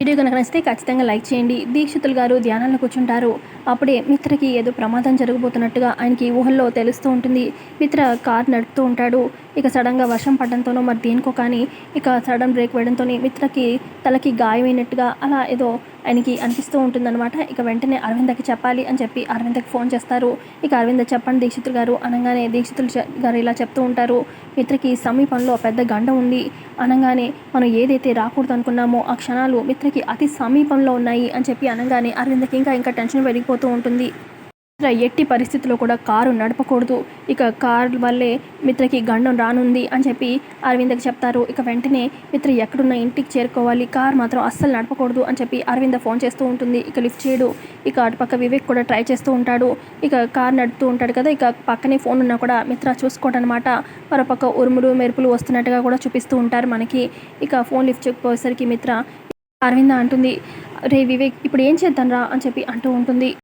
Video కనుక నచ్చితే ఖచ్చితంగా లైక్ చేయండి. దీక్షితులు గారు ధ్యానంలో కూర్చుంటారు. అప్పుడే మిత్రకి ఏదో ప్రమాదం జరగబోతున్నట్టుగా ఆయనకి ఊహల్లో తెలుస్తూ ఉంటుంది. మిత్ర కారు నడుపుతూ ఉంటాడు. ఇక సడన్గా వర్షం పడడంతోనో మరి దేనికో కానీ ఇక సడన్ బ్రేక్ వేయడంతోనే మిత్రకి తలకి గాయమైనట్టుగా అలా ఏదో ఆయనకి అనిపిస్తూ ఉంటుందన్నమాట. ఇక వెంటనే అరవిందకి చెప్పాలి అని చెప్పి అరవిందకి ఫోన్ చేస్తారు. ఇక అరవింద చెప్పండి దీక్షితులు గారు అనగానే దీక్షితులు గారు ఇలా చెప్తూ ఉంటారు. మిత్రకి సమీపంలో పెద్ద గండం ఉంది అనగానే మనం ఏదైతే రాకూడదు అనుకున్నామో ఆ క్షణాలు మిత్రకి అతి సమీపంలో ఉన్నాయి అని చెప్పి అనగానే అరవిందకి ఇంకా టెన్షన్ పెరిగిపోతూ ఉంటుంది. మిత్ర ఎట్టి పరిస్థితుల్లో కూడా కారు నడపకూడదు. ఇక కారు వల్లే మిత్రకి గండం రానుంది అని చెప్పి అరవిందకి చెప్తారు. ఇక వెంటనే మిత్ర ఎక్కడున్న ఇంటికి చేరుకోవాలి, కారు మాత్రం అస్సలు నడపకూడదు అని చెప్పి అరవింద ఫోన్ చేస్తూ ఉంటుంది. ఇక లిఫ్ట్ చేయడు. ఇక అటుపక్క వివేక్ కూడా ట్రై చేస్తూ ఉంటాడు. ఇక కారు నడుపుతూ ఉంటాడు కదా, ఇక పక్కనే ఫోన్ ఉన్నా కూడా మిత్ర చూసుకోవటనమాట. మరోపక్క ఉరుములు మెరుపులు వస్తున్నట్టుగా కూడా చూపిస్తూ ఉంటారు మనకి. ఇక ఫోన్ లిఫ్ట్ చేయకపోయేసరికి మిత్ర అరవింద అంటుంది, రే వివేక్ ఇప్పుడు ఏం చేద్దాం రా అని చెప్పి అంటూ ఉంటుంది.